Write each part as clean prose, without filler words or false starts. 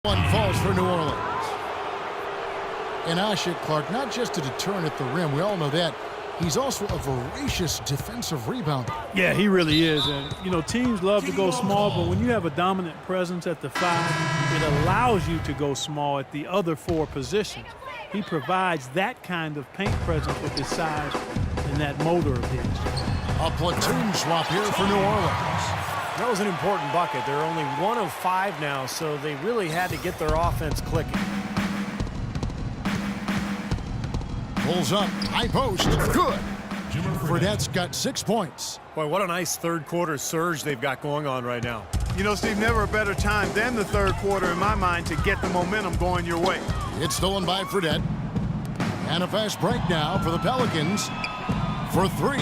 One falls for New Orleans. And Asik Clark, not just a deterrent at the rim, we all know that. He's also a voracious defensive rebounder. Yeah, he really is. And, you know, teams love to go small, but when you have a dominant presence at the 5, it allows you to go small at the other 4 positions. He provides that kind of paint presence with his size and that motor of his. A platoon swap here for New Orleans. That was an important bucket. They're only 1 of 5 now, so they really had to get their offense clicking. Pulls up, high post, good. Fredette's got 6 points. Boy, what a nice third-quarter surge they've got going on right now. You know, Steve, never a better time than the third quarter in my mind to get the momentum going your way. It's stolen by Fredette. And a fast break now for the Pelicans for 3.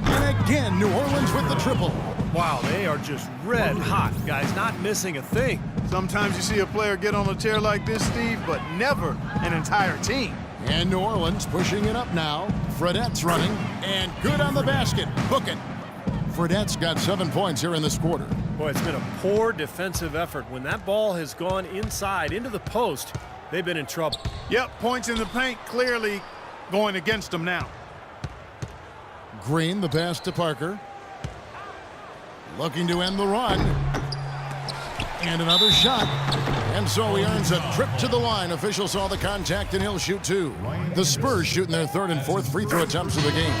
And again, New Orleans with the triple. Wow, they are just red hot, guys, not missing a thing. Sometimes you see a player get on a tear like this, Steve, but never an entire team. And New Orleans pushing it up now. Fredette's running, and good on the basket. Book it. Fredette's got 7 points here in this quarter. Boy, it's been a poor defensive effort. When that ball has gone inside into the post, they've been in trouble. Yep, points in the paint clearly going against them now. Green, the pass to Parker. Looking to end the run. And another shot. And so he earns a trip to the line. Officials saw the contact, and he'll shoot 2. The Spurs shooting their 3rd and 4th free throw attempts of the game.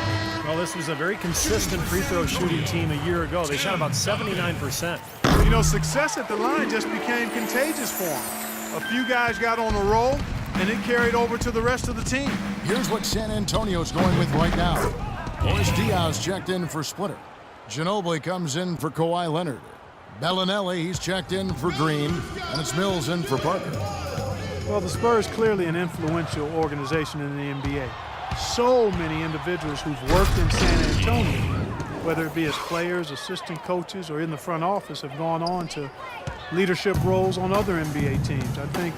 Well, this was a very consistent free throw shooting team a year ago. They shot about 79%. You know, success at the line just became contagious for them. A few guys got on a roll, and it carried over to the rest of the team. Here's what San Antonio's going with right now. Boris Diaz checked in for Splitter. Ginobili comes in for Kawhi Leonard. Bellinelli, he's checked in for Green, and it's Mills in for Parker. Well, the Spurs clearly an influential organization in the NBA. So many individuals who've worked in San Antonio, whether it be as players, assistant coaches, or in the front office, have gone on to leadership roles on other NBA teams. I think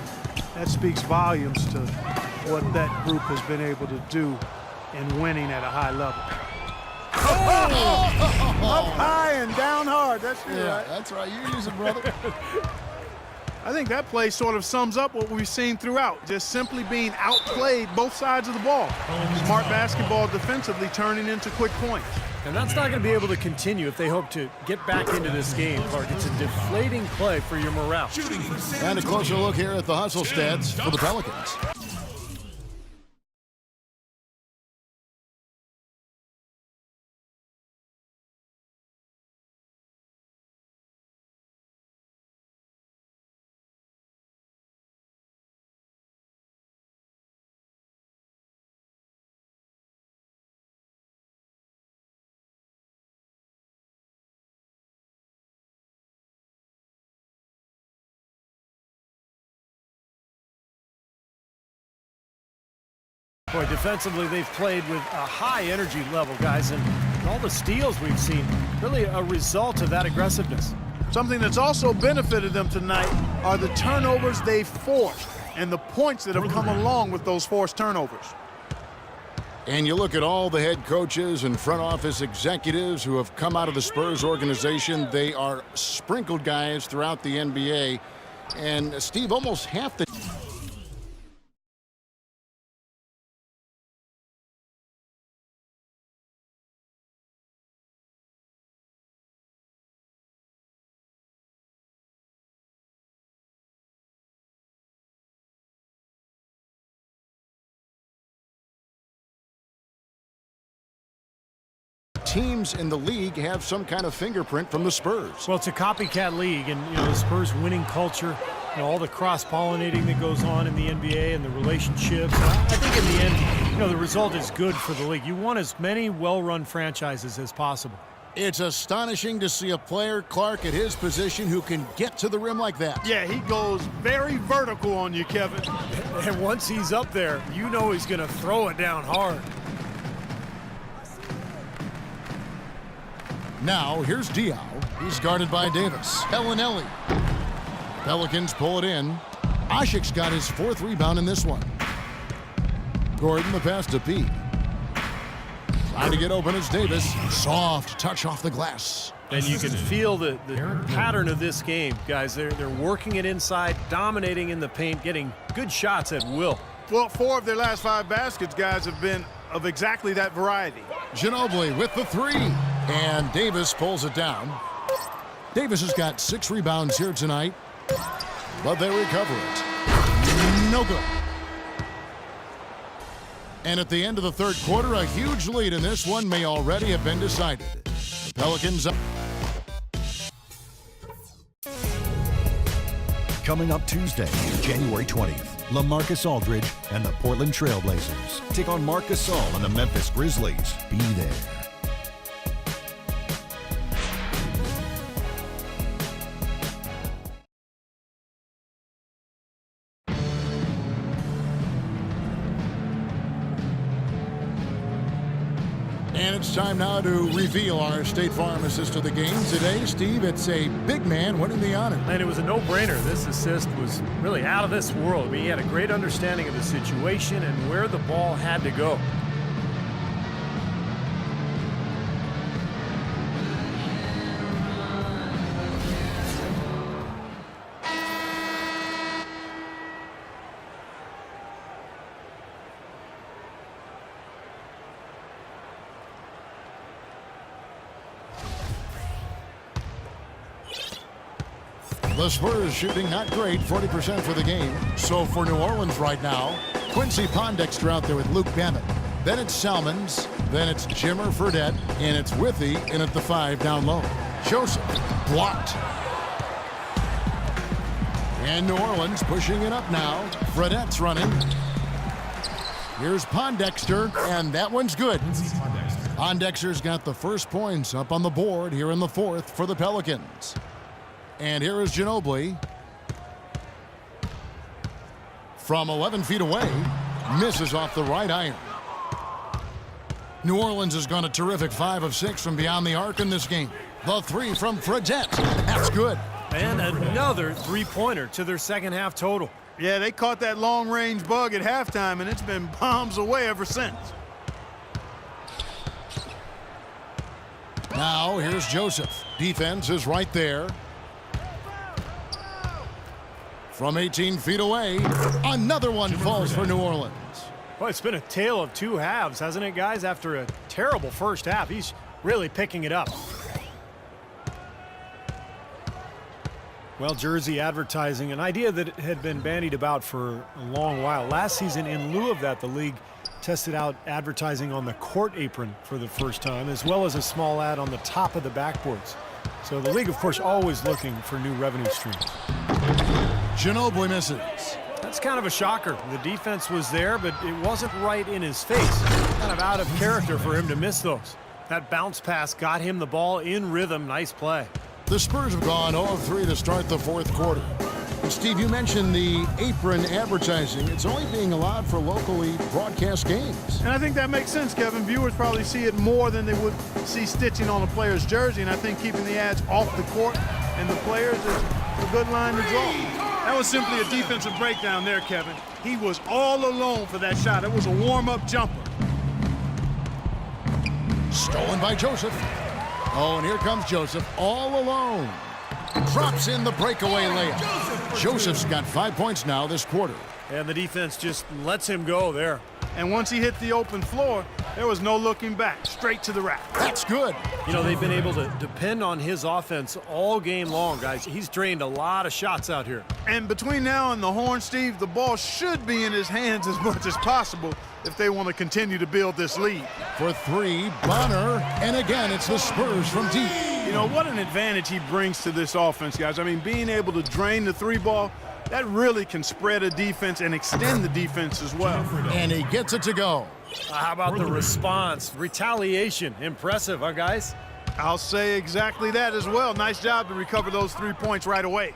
that speaks volumes to what that group has been able to do in winning at a high level. Up high and down hard. That's right. That's right. You use it, brother. I think that play sort of sums up what we've seen throughout. Just simply being outplayed both sides of the ball. Smart basketball defensively turning into quick points. And that's not going to be able to continue if they hope to get back into this game, Clark. It's a deflating play for your morale. And a closer look here at the hustle stats for the Pelicans. Boy, defensively, they've played with a high energy level, guys, and all the steals we've seen, really a result of that aggressiveness. Something that's also benefited them tonight are the turnovers they've forced and the points that have come along with those forced turnovers. And you look at all the head coaches and front office executives who have come out of the Spurs organization. They are sprinkled guys throughout the NBA. And, Steve, almost half the teams in the league have some kind of fingerprint from the Spurs. Well, it's a copycat league, and the Spurs winning culture, all the cross-pollinating that goes on in the NBA and the relationships. I think in the end, the result is good for the league. You want as many well-run franchises as possible. It's astonishing to see a player, Clark, at his position who can get to the rim like that. Yeah, he goes very vertical on you, Kevin. And once he's up there, he's going to throw it down hard. Now, here's Diaw. He's guarded by Davis. Bellinelli. Pelicans pull it in. Asik's got his 4th rebound in this one. Gordon, the pass to P. Trying to get open is Davis. Soft touch off the glass. And you can feel the pattern of this game, guys. They're working it inside, dominating in the paint, getting good shots at will. Well, 4 of their last 5 baskets, guys, have been of exactly that variety. Ginobili with the 3. And Davis pulls it down. Davis has got 6 rebounds here tonight, but they recover it. No good. And at the end of the third quarter, a huge lead in this one may already have been decided. The Pelicans up. Coming up Tuesday, January 20th, LaMarcus Aldridge and the Portland Trail Blazers take on Marc Gasol and the Memphis Grizzlies. Be there. And it's time now to reveal our State Farm assist of the game. Today, Steve, it's a big man winning the honor. And it was a no-brainer. This assist was really out of this world. I mean, he had a great understanding of the situation and where the ball had to go. The Spurs shooting not great, 40% for the game. So for New Orleans right now, Quincy Pondexter out there with Luke Bennett. Then it's Salmons, then it's Jimmer Fredette, and it's Withy in at the 5 down low. Joseph blocked. And New Orleans pushing it up now. Fredette's running. Here's Pondexter, and that one's good. Pondexter's got the first points up on the board here in the 4th for the Pelicans. And here is Ginobili. From 11 feet away, misses off the right iron. New Orleans has gone a terrific 5 of 6 from beyond the arc in this game. The 3 from Fredette. That's good. And another three-pointer to their second half total. Yeah, they caught that long-range bug at halftime, and it's been bombs away ever since. Now here's Joseph. Defense is right there. From 18 feet away, another one falls for New Orleans. Well, it's been a tale of 2 halves, hasn't it, guys? After a terrible first half, he's really picking it up. Well, jersey advertising, an idea that had been bandied about for a long while. Last season, in lieu of that, the league tested out advertising on the court apron for the first time, as well as a small ad on the top of the backboards. So the league, of course, always looking for new revenue streams. Ginobili misses. That's kind of a shocker. The defense was there, but it wasn't right in his face. Kind of out of character for him to miss those. That bounce pass got him the ball in rhythm. Nice play. The Spurs have gone 0 of 3 to start the 4th quarter. And Steve, you mentioned the apron advertising. It's only being allowed for locally broadcast games. And I think that makes sense, Kevin. Viewers probably see it more than they would see stitching on a player's jersey, and I think keeping the ads off the court and the players is a good line to draw. That was simply a defensive breakdown there, Kevin. He was all alone for that shot. It was a warm-up jumper. Stolen by Joseph. Oh, and here comes Joseph all alone. Drops in the breakaway layup. Joseph's got 5 points now this quarter. And the defense just lets him go there. And once he hit the open floor, there was no looking back. Straight to the rack. That's good. You know, they've been able to depend on his offense all game long, guys. He's drained a lot of shots out here. And between now and the horn, Steve, the ball should be in his hands as much as possible if they want to continue to build this lead. For 3, Bonner. And again, it's the Spurs from deep. You know, what an advantage he brings to this offense, guys. I mean, being able to drain the 3-ball, that really can spread a defense and extend the defense as well. And he gets it to go. How about the response? Retaliation. Impressive, huh, guys? I'll say exactly that as well. Nice job to recover those 3 points right away.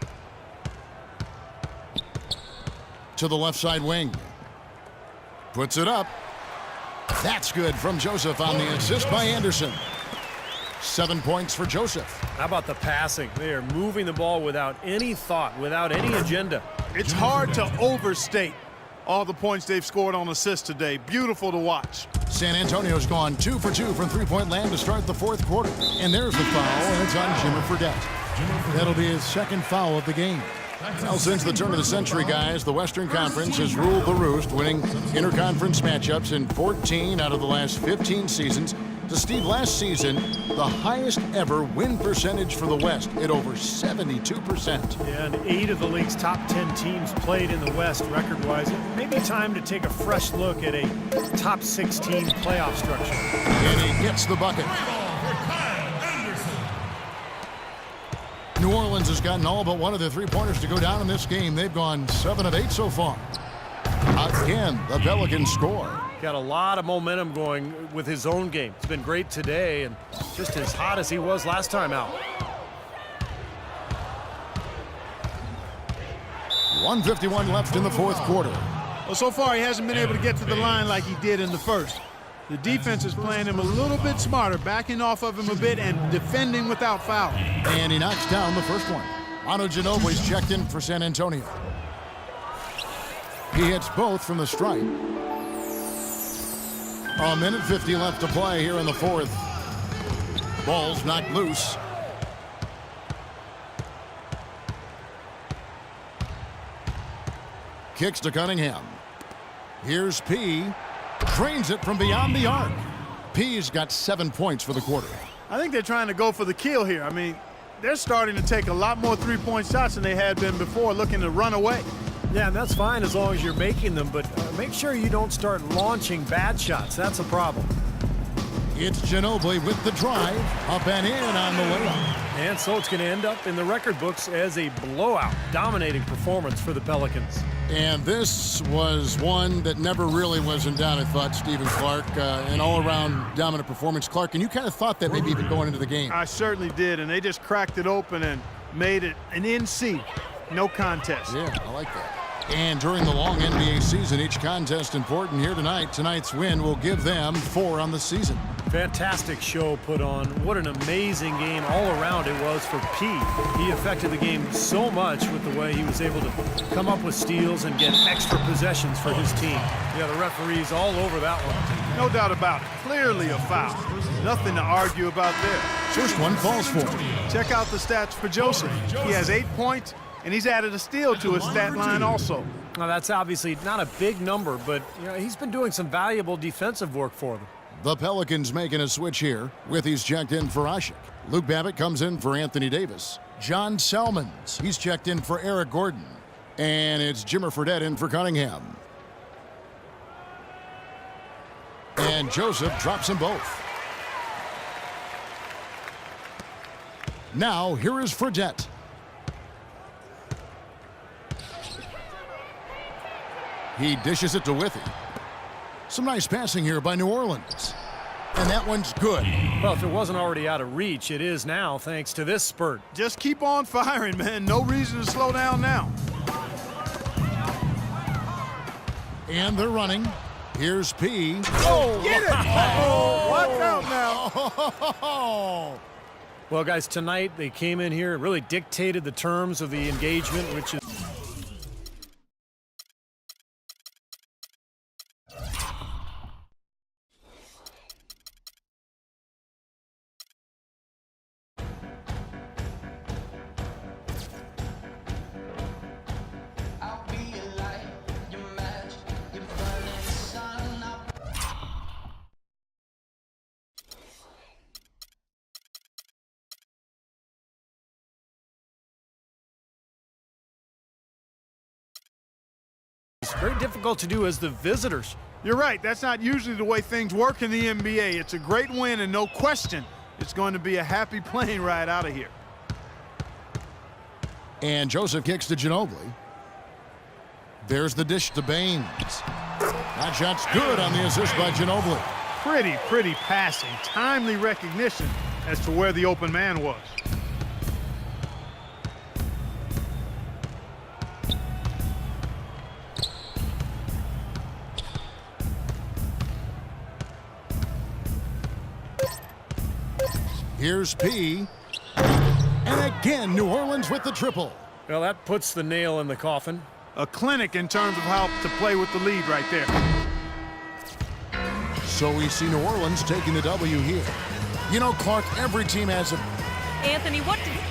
To the left side wing. Puts it up. That's good from Joseph on the assist by Anderson. 7 points for Joseph. How about the passing? They are moving the ball without any thought, without any agenda. It's hard to overstate all the points they've scored on assists today. Beautiful to watch. San Antonio's gone 2 for 2 from three-point land to start the fourth quarter. And there's the foul, and it's on Jimmer Fredette. That'll be his second foul of the game. Well, since the turn of the century, guys, the Western Conference has ruled the roost, winning interconference matchups in 14 out of the last 15 seasons. To Steve, last season, the highest ever win percentage for the West at over 72%. Yeah, and 8 of the league's top 10 teams played in the West record-wise. It may be time to take a fresh look at a top 16 playoff structure. And he gets the bucket. New Orleans has gotten all but one of their three-pointers to go down in this game. They've gone 7 of 8 so far. Again, the Pelicans score. Got a lot of momentum going with his own game. It's been great today and just as hot as he was last time out. 1:51 left in the fourth quarter. Well, so far he hasn't been able to get to the line like he did in the first. The defense is playing him a little bit smarter, backing off of him a bit and defending without foul. And he knocks down the first one. Manu Ginobili's checked in for San Antonio. He hits both from the stripe. A minute 50 left to play here in the fourth. Ball's knocked loose. Kicks to Cunningham. Here's P. Drains it from beyond the arc. P's got 7 points for the quarter. I think they're trying to go for the kill here. I mean, they're starting to take a lot more three-point shots than they had been before, looking to run away. Yeah, and that's fine as long as you're making them, but make sure you don't start launching bad shots. That's a problem. It's Ginobili with the drive, up and in on the layup. And so it's going to end up in the record books as a blowout, dominating performance for the Pelicans. And this was one that never really was in doubt, I thought, Stephen Clark. An all-around dominant performance. Clark, and you kind of thought that maybe even going into the game. I certainly did, and they just cracked it open and made it an NC. No contest. Yeah, I like that. And during the long NBA season, each contest important here tonight. Tonight's win will give them 4 on the season. Fantastic show put on. What an amazing game all around it was for P. He affected the game so much with the way he was able to come up with steals and get extra possessions for his team. Yeah, the referees all over that one. No doubt about it. Clearly a foul. Nothing to argue about there. First one falls for him. Check out the stats for Joseph. He has 8 points, and he's added a steal to his stat line also. Now, that's obviously not a big number, but he's been doing some valuable defensive work for them. The Pelicans making a switch here. Withey's checked in for Asik. Luke Babbitt comes in for Anthony Davis. John Selmans, he's checked in for Eric Gordon. And it's Jimmer Fredette in for Cunningham. And Joseph drops them both. Now, here is Fredette. He dishes it to Withey. Some nice passing here by New Orleans. And that one's good. Well, if it wasn't already out of reach, it is now thanks to this spurt. Just keep on firing, man. No reason to slow down now. And they're running. Here's P. Oh, get it! Oh, watch out now. Oh. Well, guys, tonight they came in here and really dictated the terms of the engagement, which is very difficult to do as the visitors. You're right. That's not usually the way things work in the NBA. It's a great win, and no question, it's going to be a happy plane ride out of here. And Joseph kicks to Ginobili. There's the dish to Baines. That shot's good on the assist by Ginobili. Pretty passing. Timely recognition as to where the open man was. Here's P. And again, New Orleans with the triple. Well, that puts the nail in the coffin. a clinic in terms of how to play with the lead right there. So we see New Orleans taking the W here. You know, Clark, every team has a Anthony, what did